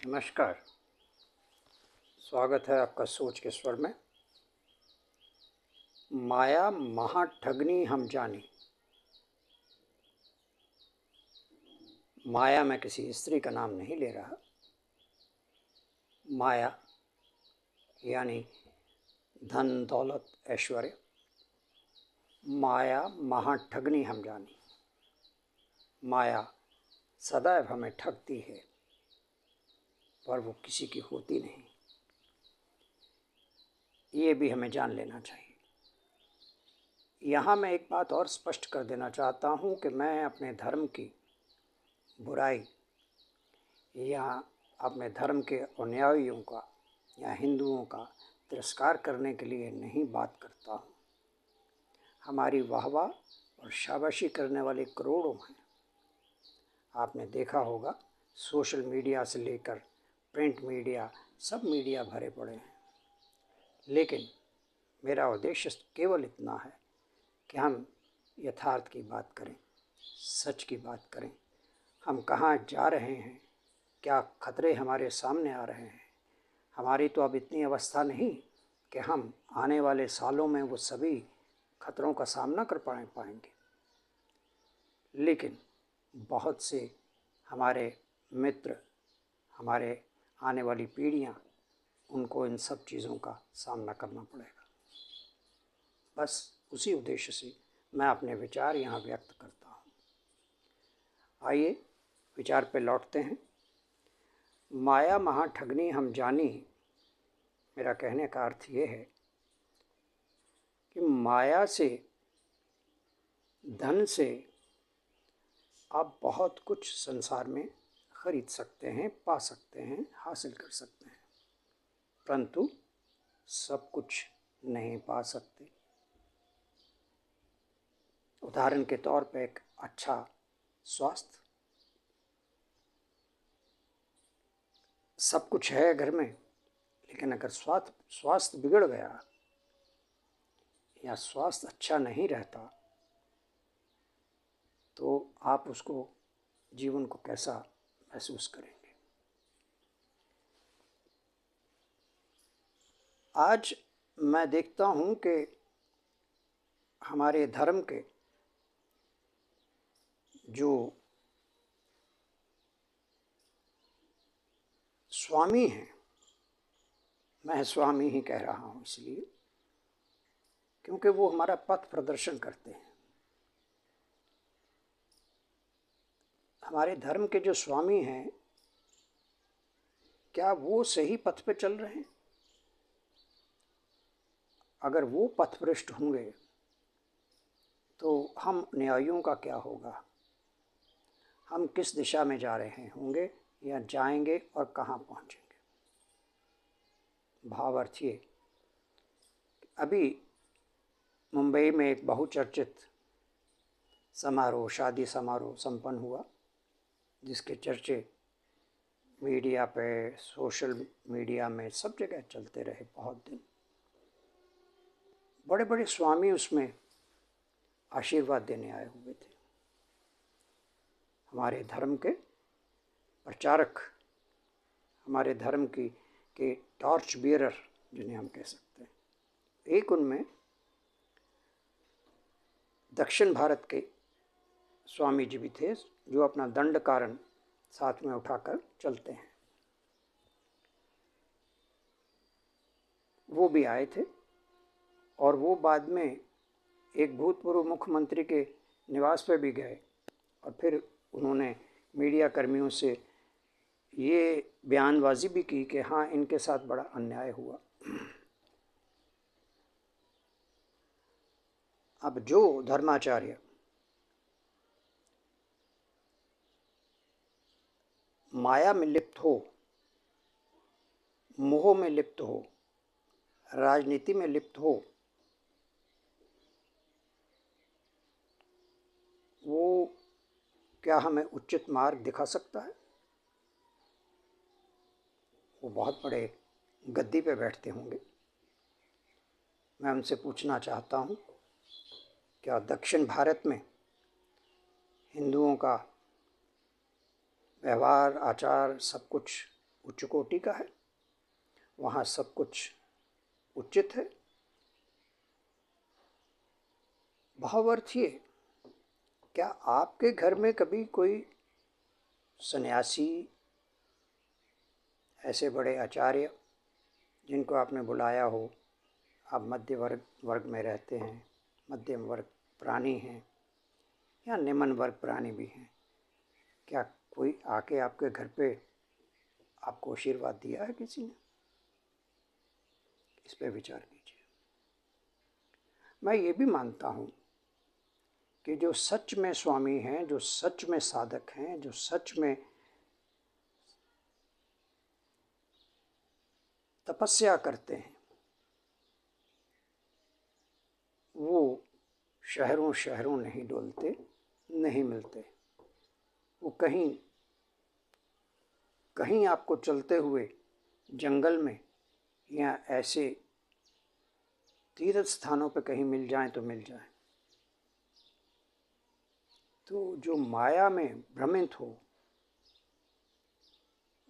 नमस्कार। स्वागत है आपका सोच के स्वर में। माया महा ठगनी हम जानी। माया मैं किसी स्त्री का नाम नहीं ले रहा। माया यानी धन दौलत ऐश्वर्य। माया महा ठगनी हम जानी। माया सदैव हमें ठगती है, पर वो किसी की होती नहीं। ये भी हमें जान लेना चाहिए। यहाँ मैं एक बात और स्पष्ट कर देना चाहता हूँ कि मैं अपने धर्म की बुराई या अपने धर्म के अनुयायियों का या हिंदुओं का तिरस्कार करने के लिए नहीं बात करता हूँ। हमारी वाहवाह और शाबाशी करने वाले करोड़ों हैं। आपने देखा होगा, सोशल मीडिया से लेकर प्रिंट मीडिया, सब मीडिया भरे पड़े हैं। लेकिन मेरा उद्देश्य केवल इतना है कि हम यथार्थ की बात करें, सच की बात करें। हम कहाँ जा रहे हैं, क्या खतरे हमारे सामने आ रहे हैं। हमारी तो अब इतनी अवस्था नहीं कि हम आने वाले सालों में वो सभी खतरों का सामना कर पाएंगे। लेकिन बहुत से हमारे मित्र, हमारे आने वाली पीढ़ियाँ, उनको इन सब चीज़ों का सामना करना पड़ेगा। बस उसी उद्देश्य से मैं अपने विचार यहाँ व्यक्त करता हूँ। आइए विचार पे लौटते हैं। माया महा ठगनी हम जानी। मेरा कहने का अर्थ ये है कि माया से, धन से आप बहुत कुछ संसार में खरीद सकते हैं, पा सकते हैं, हासिल कर सकते हैं, परंतु सब कुछ नहीं पा सकते। उदाहरण के तौर पर एक अच्छा स्वास्थ्य, सब कुछ है घर में, लेकिन अगर स्वास्थ्य बिगड़ गया या स्वास्थ्य अच्छा नहीं रहता, तो आप उसको, जीवन को कैसा महसूस करेंगे। आज मैं देखता हूँ कि हमारे धर्म के जो स्वामी हैं, मैं स्वामी ही कह रहा हूँ इसलिए क्योंकि वो हमारा पथ प्रदर्शन करते हैं। हमारे धर्म के जो स्वामी हैं, क्या वो सही पथ पे चल रहे हैं? अगर वो पथभ्रष्ट होंगे तो हम अनुयायियों का क्या होगा? हम किस दिशा में जा रहे होंगे या जाएंगे और कहाँ पहुँचेंगे? भावार्थ ये, अभी मुंबई में एक बहुचर्चित समारोह, शादी समारोह संपन्न हुआ, जिसके चर्चे मीडिया पे, सोशल मीडिया में, सब जगह चलते रहे बहुत दिन। बड़े बड़े स्वामी उसमें आशीर्वाद देने आए हुए थे। हमारे धर्म के प्रचारक, हमारे धर्म के टॉर्च बियरर जिन्हें हम कह सकते हैं। एक उनमें दक्षिण भारत के स्वामी जी भी थे, जो अपना दंड कारण साथ में उठाकर चलते हैं। वो भी आए थे और वो बाद में एक भूतपूर्व मुख्यमंत्री के निवास पे भी गए और फिर उन्होंने मीडिया कर्मियों से ये बयानबाजी भी की कि हाँ, इनके साथ बड़ा अन्याय हुआ। अब जो धर्माचार्य माया में लिप्त हो, मोह में लिप्त हो, राजनीति में लिप्त हो, वो क्या हमें उचित मार्ग दिखा सकता है? वो बहुत बड़े गद्दी पे बैठते होंगे। मैं उनसे पूछना चाहता हूँ, क्या दक्षिण भारत में हिंदुओं का व्यवहार, आचार, सब कुछ उच्च कोटि का है, वहाँ सब कुछ उचित है। भावार्थ ये, क्या आपके घर में कभी कोई सन्यासी, ऐसे बड़े आचार्य जिनको आपने बुलाया हो, आप मध्य वर्ग में रहते हैं, मध्यम वर्ग प्राणी हैं या निम्न वर्ग प्राणी भी हैं, क्या कोई आके आपके घर पे आपको आशीर्वाद दिया है किसी ने? इस पे विचार कीजिए। मैं ये भी मानता हूँ कि जो सच में स्वामी हैं, जो सच में साधक हैं, जो सच में तपस्या करते हैं, वो शहरों शहरों नहीं डोलते, नहीं मिलते। वो कहीं कहीं आपको चलते हुए जंगल में या ऐसे तीर्थ स्थानों पर कहीं मिल जाएं तो मिल जाएं। तो जो माया में भ्रमित हो,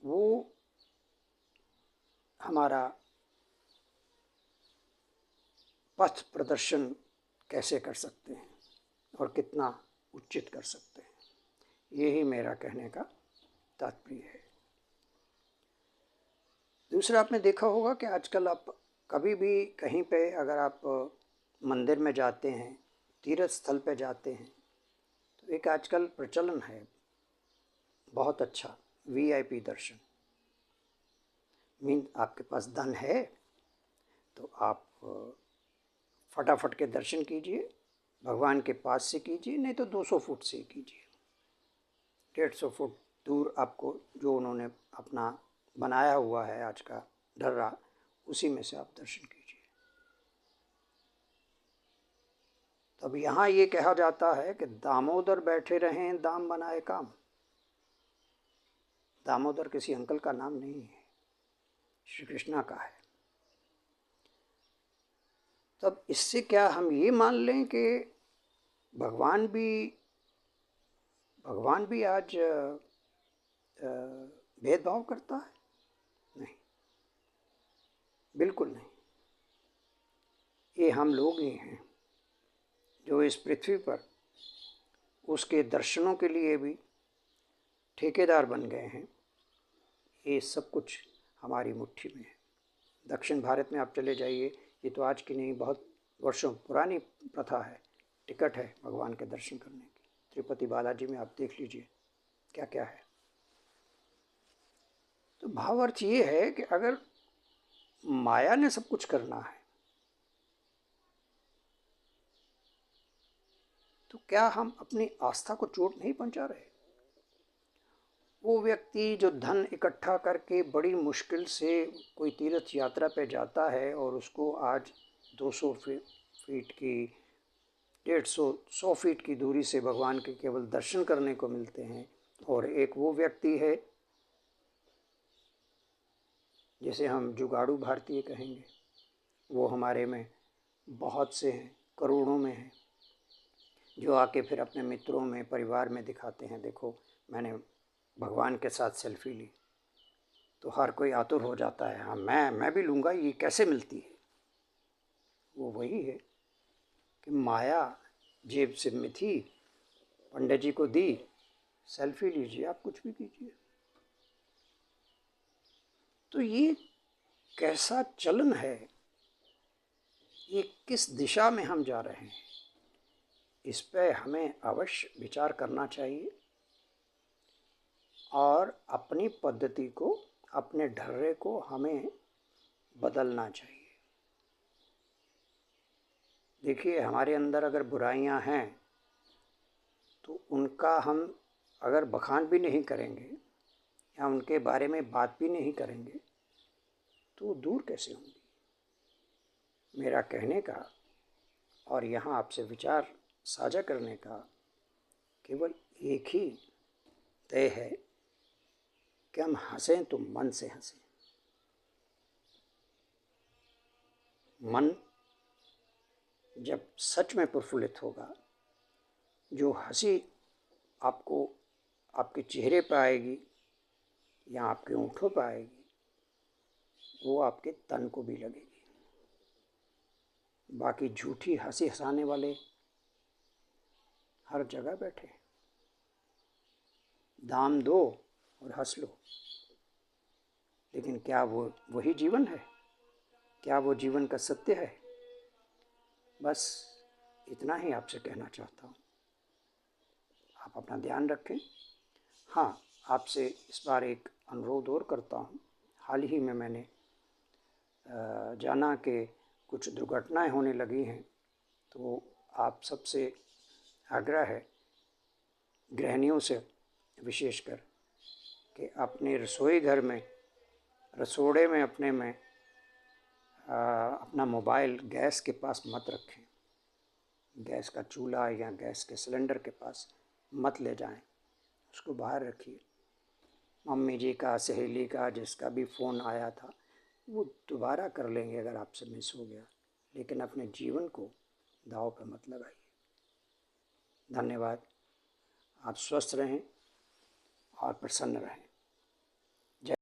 वो हमारा पथ प्रदर्शन कैसे कर सकते हैं और कितना उचित कर सकते हैं, यही मेरा कहने का तात्पर्य है। दूसरा, आपने देखा होगा कि आजकल आप कभी भी कहीं पे अगर आप मंदिर में जाते हैं, तीर्थ स्थल पे जाते हैं, तो एक आजकल प्रचलन है बहुत अच्छा, वीआईपी दर्शन। मीन आपके पास धन है तो आप फटाफट के दर्शन कीजिए, भगवान के पास से कीजिए, नहीं तो 200 फुट से कीजिए, 150 फुट दूर आपको जो उन्होंने अपना बनाया हुआ है आज का ढर्रा, उसी में से आप दर्शन कीजिए। तब यहाँ ये कहा जाता है कि दामोदर बैठे रहें दाम बनाए काम। दामोदर किसी अंकल का नाम नहीं है, श्री कृष्णा का है। तब इससे क्या हम ये मान लें कि भगवान भी आज भेदभाव करता है? नहीं, बिल्कुल नहीं। ये हम लोग ही हैं जो इस पृथ्वी पर उसके दर्शनों के लिए भी ठेकेदार बन गए हैं। ये सब कुछ हमारी मुट्ठी में है। दक्षिण भारत में आप चले जाइए, ये तो आज की नहीं, बहुत वर्षों पुरानी प्रथा है, टिकट है भगवान के दर्शन करने की। तिरुपति बालाजी में आप देख लीजिए क्या क्या है। तो भावार्थ ये है कि अगर माया ने सब कुछ करना है तो क्या हम अपनी आस्था को चोट नहीं पहुंचा रहे? वो व्यक्ति जो धन इकट्ठा करके बड़ी मुश्किल से कोई तीर्थ यात्रा पे जाता है और उसको आज 200 फीट की, 150 फीट की दूरी से भगवान के केवल दर्शन करने को मिलते हैं, और एक वो व्यक्ति है जिसे हम जुगाड़ू भारतीय कहेंगे, वो हमारे में बहुत से हैं, करोड़ों में हैं, जो आके फिर अपने मित्रों में, परिवार में दिखाते हैं, देखो मैंने भगवान के साथ सेल्फी ली। तो हर कोई आतुर हो जाता है, हाँ मैं भी लूँगा, ये कैसे मिलती है? वो वही है कि माया जेब से में थी, पंडित जी को दी, सेल्फी लीजिए, आप कुछ भी कीजिए। तो ये कैसा चलन है, ये किस दिशा में हम जा रहे हैं, इस पे हमें अवश्य विचार करना चाहिए और अपनी पद्धति को, अपने ढर्रे को हमें बदलना चाहिए। देखिए, हमारे अंदर अगर बुराइयां हैं तो उनका हम अगर बखान भी नहीं करेंगे या उनके बारे में बात भी नहीं करेंगे तो दूर कैसे होंगी? मेरा कहने का और यहाँ आपसे विचार साझा करने का केवल एक ही तय है कि हम हंसें तो मन से हंसें। मन जब सच में प्रफुल्लित होगा, जो हंसी आपको आपके चेहरे पर आएगी या आपके होंठों पर आएगी, वो आपके तन को भी लगेगी। बाकी झूठी हंसी हंसाने वाले हर जगह बैठे, दाम दो और हंस लो, लेकिन क्या वो वही जीवन है? क्या वो जीवन का सत्य है? बस इतना ही आपसे कहना चाहता हूँ। आप अपना ध्यान रखें। हाँ, आपसे इस बार एक अनुरोध और करता हूँ। हाल ही में मैंने जाना कि कुछ दुर्घटनाएं होने लगी हैं, तो आप सबसे आग्रह है, गृहिणियों से विशेषकर, कि अपने रसोई घर में, रसोड़े में अपने में अपना मोबाइल गैस के पास मत रखें। गैस का चूल्हा या गैस के सिलेंडर के पास मत ले जाएं, उसको बाहर रखिए। मम्मी जी का, सहेली का, जिसका भी फ़ोन आया था, वो दोबारा कर लेंगे अगर आपसे मिस हो गया, लेकिन अपने जीवन को दांव पे मत लगाइए। धन्यवाद। आप स्वस्थ रहें और प्रसन्न रहें।